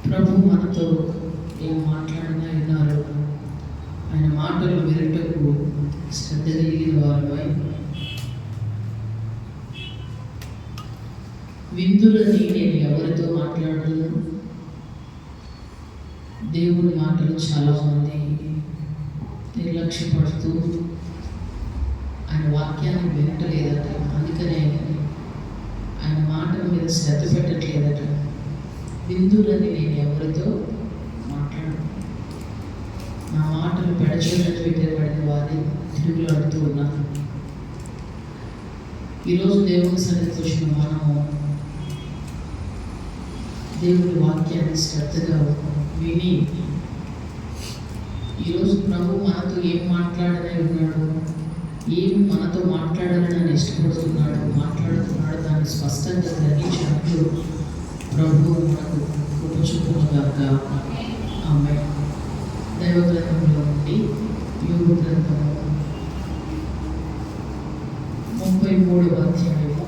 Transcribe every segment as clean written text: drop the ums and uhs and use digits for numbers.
ప్రభు మనతో ఏం మాట్లాడినా విన్నారు. ఆయన మాటలు వినటకు శ్రద్ధ కలిగిన వారమై విందులని నేను ఎవరితో మాట్లాడను. దేవుని మాటలు చాలామంది నిర్లక్ష్యపడుతూ ఆయన వాక్యాన్ని వినటలేదట. అందుకనే ఆయన మాటల మీద శ్రద్ధ పెట్టట్లేదట. విందులని నేను ఎవరితో మాట్లాడను. నా మాటలు పెడచేటట్టు పెట్టబడిన వారి తిరుగులాడుతూ ఉన్నారు. ఈరోజు దేవుని సన్నిధికి వచ్చిన మనము దేవుని వాక్యాన్ని శ్రద్ధగా విని ఈరోజు ప్రభు మనతో ఏం మాట్లాడనే ఉన్నాడు, ఏం మనతో మాట్లాడాలని ఇష్టపడుతున్నాడు, మాట్లాడుతున్నాడు, దాన్ని స్పష్టంగా గ్రహించినట్లు ప్రభు మనకు కృప చూపునుగాక. ఆమె దైవ గ్రంథంలో నుండి యోబు గ్రంథము 33వ అధ్యాయము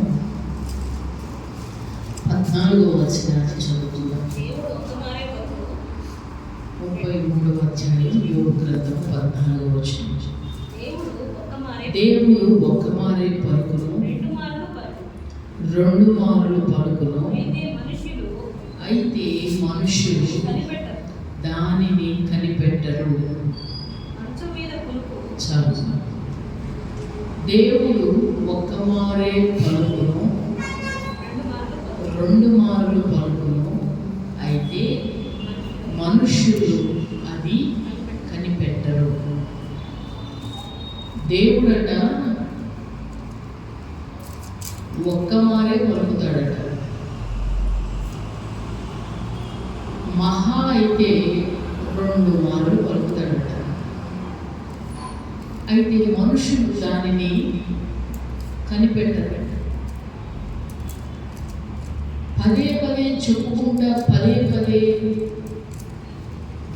14వ వచనాన్ని చదువుతున్నాం. 33వ అధ్యాయం యోబు గ్రంథం 14వ వచనం. దేవుడు ఒక్క మారే పలుకును, రెండు మారులు పలుకును, అయితే మనుషులు దానిని కనిపెట్టరు. చాలు. దేవుడు ఒక్క మారే పలుకును, రెండు మారులు పలుకును, అయితే మనుషులు అది కనిపెట్టరు. దేవుడట ఒక్క మారే పలుకుతాడట. మహా అయితే రెండు మారులు పలుకుతాడట. అయితే మనుషులు దానిని కనిపెట్టరు. పదే పదే చెప్పుకుంటా పదే పదే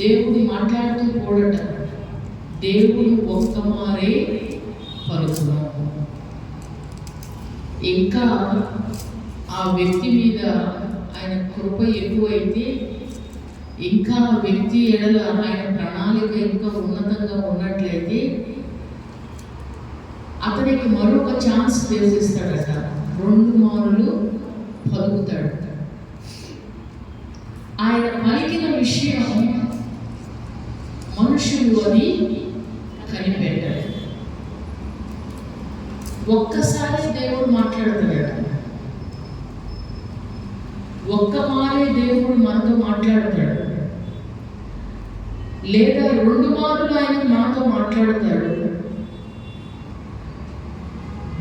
దేవుడు మాట్లాడుతూ పోడట. దేవుడు ఒక్క మారే పలుకును. ఇంకా ఆ వ్యక్తి మీద ఆయన కృప ఎక్కువైతే, ఇంకా ఆ వ్యక్తి ఎడల ఆయన ప్రణాళిక ఇంకా ఉన్నతంగా ఉన్నట్లయితే అతనికి మరొక ఛాన్స్ దేవుడు ఇస్తాడట. రెండు మారులు పలుకుతాడు. ఆయన పలికిన విషయం మనుషులు అది కనిపెట్టాడు. ఒక్కసారి దేవుడు మాట్లాడతాడు. ఒక్క మారే దేవుడు మనతో మాట్లాడతాడు, లేదా రెండు మారులు ఆయన మనతో మాట్లాడతాడు.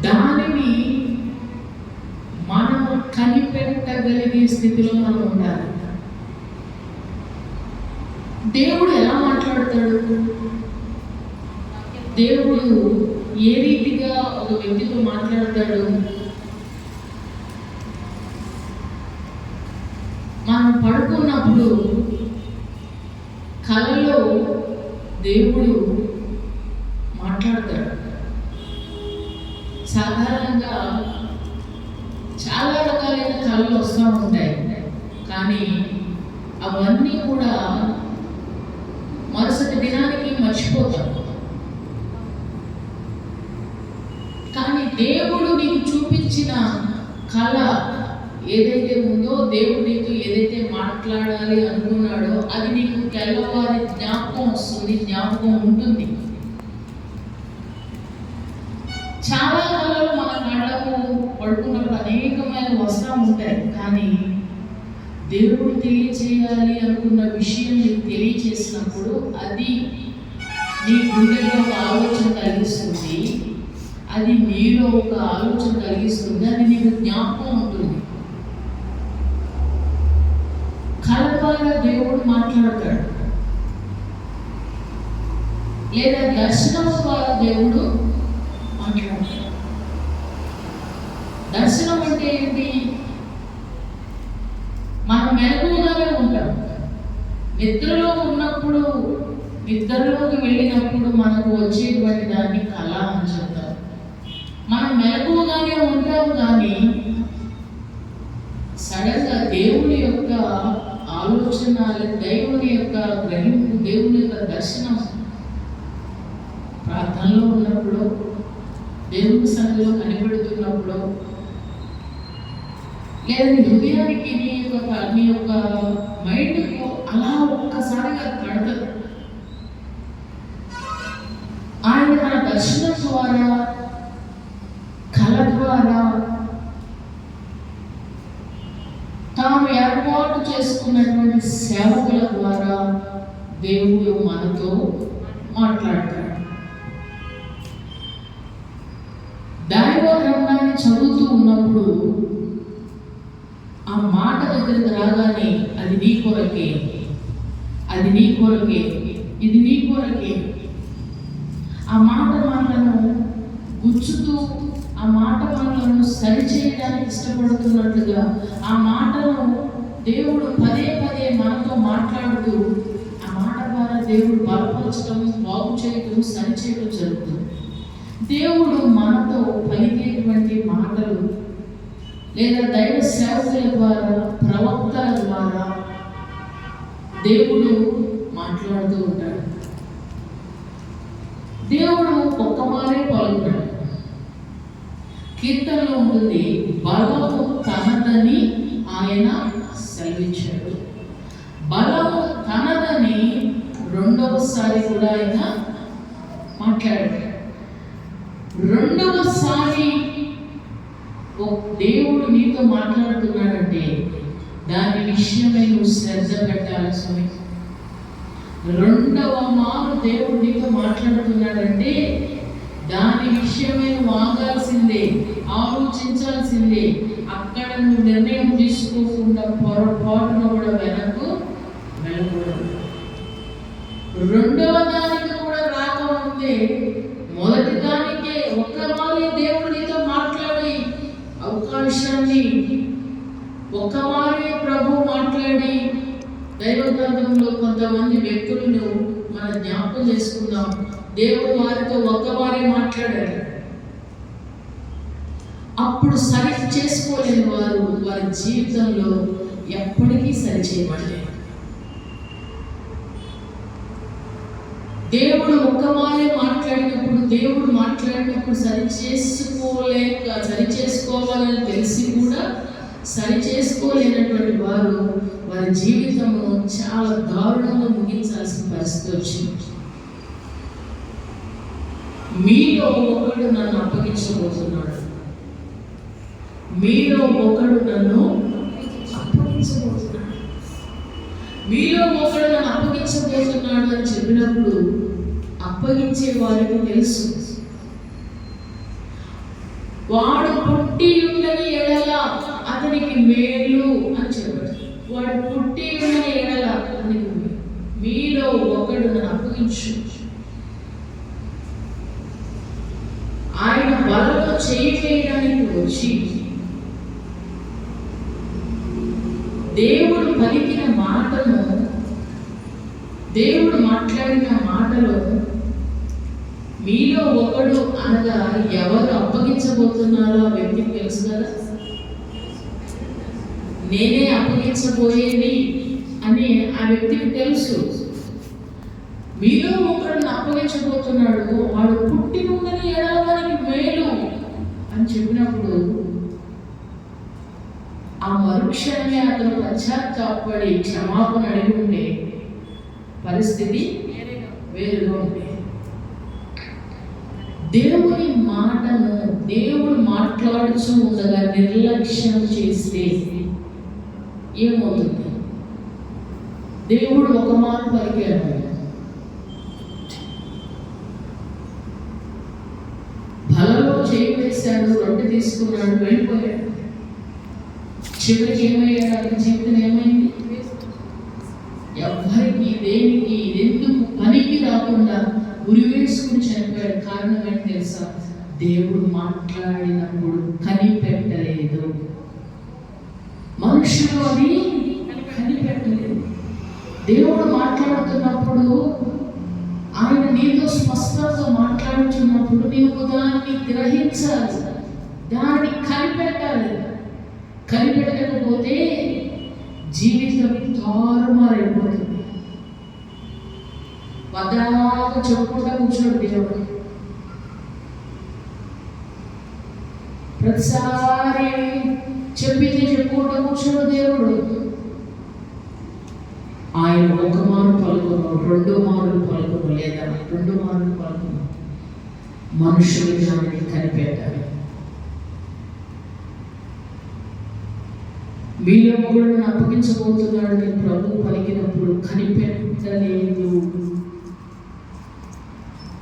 దానిని మనం కనిపెట్టగలిగే స్థితిలో మనం ఉండాలి. దేవుడు ఎలా మాట్లాడతాడు? దేవుడు ఏ రీతిగా ఒక వ్యక్తితో మాట్లాడతాడు? మనం పడుకున్నప్పుడు కలలో దేవుడు మాట్లాడతాడు. సాధారణంగా చాలా రకాలైన కళలు వస్తూ ఉంటాయి, కానీ అవన్నీ కూడా మరుసటి దినానికి మర్చిపోతాం. కానీ దేవుడు నీకు చూపించిన కళ ఏదైతే ఉందో, దేవుడు నీకు ఏదైతే మాట్లాడాలి అనుకున్నాడో అది నీకు తెల్లవారి జ్ఞాపకం వస్తుంది, జ్ఞాపకం ఉంటుంది. చాలా కళలు మన కళ్ళకు పడుకున్నప్పుడు అనేకమైన వస్తూ ఉంటాయి, కానీ దేవుడు తెలియచేయాలి అనుకున్న విషయం నీకు తెలియచేసినప్పుడు అది నీ గుండెలో ఒక ఆలోచన కలిగిస్తుంది, అది నీలో ఒక ఆలోచన కలిగిస్తుంది, అది నీకు జ్ఞాపకం ఉంటుంది. కళ ద్వారా దేవుడు మాట్లాడతాడు, లేదా దర్శనం ద్వారా దేవుడు మాట్లాడతాడు. దర్శనం అంటే ఏంటి? మనం మెలకువగానే ఉంటాం. నిద్రలో ఉన్నప్పుడు, నిద్రలోకి వెళ్ళినప్పుడు మనకు వచ్చేటువంటి దాన్ని కళ అని చెప్తాం. మనం మెలకువగానే ఉంటాం, కానీ సడన్గా దేవుని యొక్క ఆలోచన, దేవుని యొక్క గ్రహింపు, దేవుని యొక్క దర్శనం ప్రార్థనలో ఉన్నప్పుడు, దేవుని సన్నిధిలో కనిపెడుతున్నప్పుడు, లేదా నీ హృదయానికి నీ యొక్క మైండ్కు అలా ఒక్కసారిగా కడతది. ఆయన తన దర్శనం ద్వారా, కళ ద్వారా, తాను ఏర్పాటు చేసుకున్నటువంటి సేవకుల ద్వారా దేవుడు మనతో మాట్లాడతాడు. దైవ గ్రంథాన్ని చదువుతూ ఉన్నప్పుడు ఆ మాట దగ్గరికి రాగానే అది నీ కొరకే, అది నీ కొరకే, ఇది నీ కొరకే. ఆ మాటలను గుచ్చుతూ, ఆ మాటలను సరిచేయడానికి ఇష్టపడుతున్నట్లుగా ఆ మాటను దేవుడు పదే పదే మనతో మాట్లాడుతూ, ఆ మాట ద్వారా దేవుడు బలపరచడం, బాగు చేయడం, సరిచేయడం జరుగుతుంది. దేవుడు మనతో పలికేటువంటి మాటలు, లేదా దైవ సేవకుల ద్వారా, ప్రవక్తల ద్వారా దేవుడు మాట్లాడుతూ ఉంటాడు. దేవుడు ఒక్క మారే పలుకుతాడు. కీర్తనలో ఉంటుంది, బలము తనదని ఆయన సెలవిచ్చాడు. బలము తనదని రెండవసారి కూడా ఆయన మాట్లాడాడు. రెండవసారి దేవుడు నీతో మాట్లాడుతున్నాడంటే దాని విషయమై నువ్వు శ్రద్ధ పెట్టాల్సి. రెండవ మారు దేవుడు నీతో మాట్లాడుతున్నాడంటే దాని విషయమై నువ్వు ఆగాల్సిందే, ఆలోచించాల్సిందే. అక్కడ నువ్వు నిర్ణయం తీసుకోకుండా పొరపాటున కూడా వెనక్కు వెళ్ళకూడదు. రెండవ దానికి కూడా రాకముందే మొదటి దానికే ఒక్కమారి దేవుడు నీతో మాట్లాడి అవకాశాన్ని, ఒక్కమారి ప్రభు మాట్లాడి, దైవ గ్రంథంలో కొంతమంది వ్యక్తులను మన జ్ఞాపకం చేసుకుందాం. దేవుడు వారితో ఒక్కమారి మాట్లాడాడు. అప్పుడు సరి చేసుకోలేని వారు వారి జీవితంలో ఎప్పటికీ సరిచేయబడలేదు. దేవుడు ఒక్కమారే మాట్లాడినప్పుడు, దేవుడు మాట్లాడినప్పుడు సరి చేసుకోవాలని తెలిసి కూడా సరి చేసుకోలేనటువంటి వారు వారి జీవితంలో చాలా దారుణంగా ముగించాల్సిన పరిస్థితి వచ్చింది. మీలో ఒకడు నన్ను అప్పగించబోతున్నాడు, మీలో ఒకడు నన్ను అప్పగించబోతున్నాడు, మీలో ఒకడు నన్ను అప్పగించబోతున్నాడు అని చెప్పినప్పుడు అప్పగించే వారికి తెలుసు, వాడు పుట్టి ఉండని ఎడల అతనికి మేలు అని చెప్పాడు. వాడు పుట్టి ఉండని ఎడల అతనికి మీలో ఒకడు నన్ను అప్పగించు. ఆయన బలలో చేయి వేయడానికి వచ్చి దేవుడు పలికిన మాటను, దేవుడు మాట్లాడిన మాటలో మీలో ఒకడు అనగా ఎవరు అప్పగించబోతున్నారో ఆ వ్యక్తికి తెలుసు కదా. నేనే అప్పగించబోయేది అని ఆ వ్యక్తికి తెలుసు. మీలో ఒకరిని అప్పగించబోతున్నాడు, వాడు పుట్టి ఉందని ఎడవడానికి మేలు అని చెప్పినప్పుడు ఆ మరుక్షణమే అతను పశ్చాత్తాపడి క్షమాపణ అడిగి ఉండే పరిస్థితి వేరుగా ఉంది. దేవుని మాటను దేవుడు మాట్లాడుతూ ఉండగా నిర్లక్ష్యం చేస్తే ఏమవుతుంది? దేవుడు ఒక మాట పలికాడు, బలలో చేయి వేశాడు, రొట్టె తీసుకున్నాడు, వెళ్ళిపోయాడు. చివరికి ఏమయ్యాడు? అతని జీవితం ఏమైంది? ఎవరికి దేనికి ఎందుకు పనికి రాకుండా ఉరివేసుకుని చనిపోయాడు. కారణం ఏంటి తెలుసా? దేవుడు మాట్లాడినప్పుడు కనిపెట్టలేదు. మనుషులు అది కనిపెట్టలేదు. దేవుడు మాట్లాడుతున్నప్పుడు, ఆయన నీతో స్పష్టంగా మాట్లాడుతున్నప్పుడు నీవు దాన్ని గ్రహించాలి, దాన్ని కనిపెట్టాలి. కనిపెట్టకపోతే జీవితం తారుమారైపోతుంది. పదాక చెప్పుకుంటా కూర్చోడు దేవుడు. ప్రతిసారి చెప్పింది చెప్పుకుంటా కూర్చోడు దేవుడు. ఆయన ఒక మారు పలుకును, 2 మారులు పలుకును, లేదా 2 మారులు పలుకును. మనుషులు దానిని కనిపెట్టాలి. మీలో ఒకడు అప్పగించబోతున్నాడు నేను ప్రభు పలికినప్పుడు కనిపెట్టలేదు.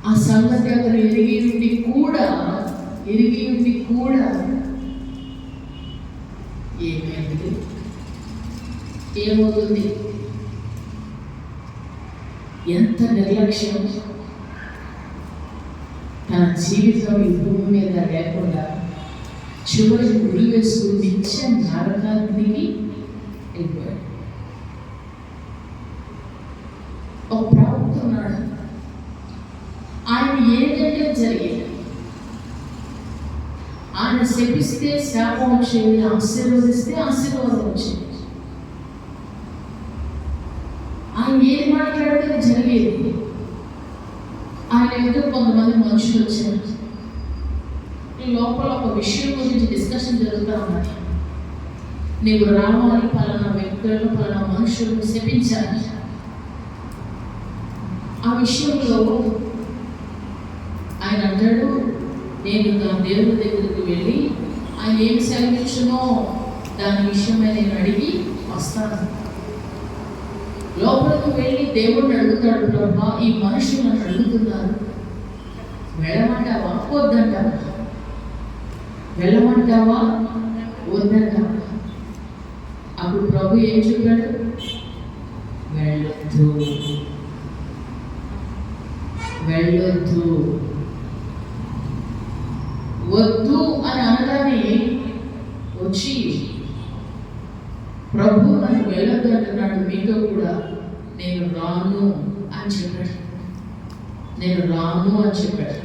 ఆ సంగతి అతను ఎరిగి ఉండి కూడా ఏమైంది, ఏమవుతుంది? ఎంత నిర్లక్ష్యం! తన జీవితం ఈ భూమి మీద లేకుండా చివరికి ఉరి వేసుకుని నిత్య నరకానికి వెళ్ళిపోయాడు. ఒక ప్రవక్త ఉన్నాడు. ఆయన ఏదంటే జరిగేది. ఆయన శపిస్తే శాపం వచ్చేది, ఆశీర్వదిస్తే ఆశీర్వాదం వచ్చేది. ఆయన ఏది మాట్లాడితే జరిగేది. ఆయన ఎదురు కొంతమంది మనుషులు వచ్చారు. లోపల ఒక విషయం గురించి డిస్కషన్ జరుగుతూ ఉన్నది. నీవు రావాలి, పలానా వ్యక్తులను పలానా మనుషులను శపించాలి. ఆ విషయంలో ఆయన అంటాడు, నేను నా దేవుడి దగ్గరికి వెళ్ళి ఆయన ఏం సెలవించునో దాని విషయమై నేను అడిగి వస్తాను. లోపలికి వెళ్ళి దేవుడిని అడుగుతాడు, ప్రభా ఈ మనుషులు నన్ను అడుగుతున్నారు, వెళ్ళమంటావా వద్దంటావా? వెళ్ళమంటావా వద్దంటావా? అప్పుడు ప్రభు ఏం చెప్పాడు? వెళ్ళొద్దు, వెళ్ళొద్దు. వద్దు అని అనగానే వచ్చి ప్రభు నన్ను వెళ్ళొద్దు అంటున్నాడు, మీతో కూడా నేను రాను అని చెప్పాడు.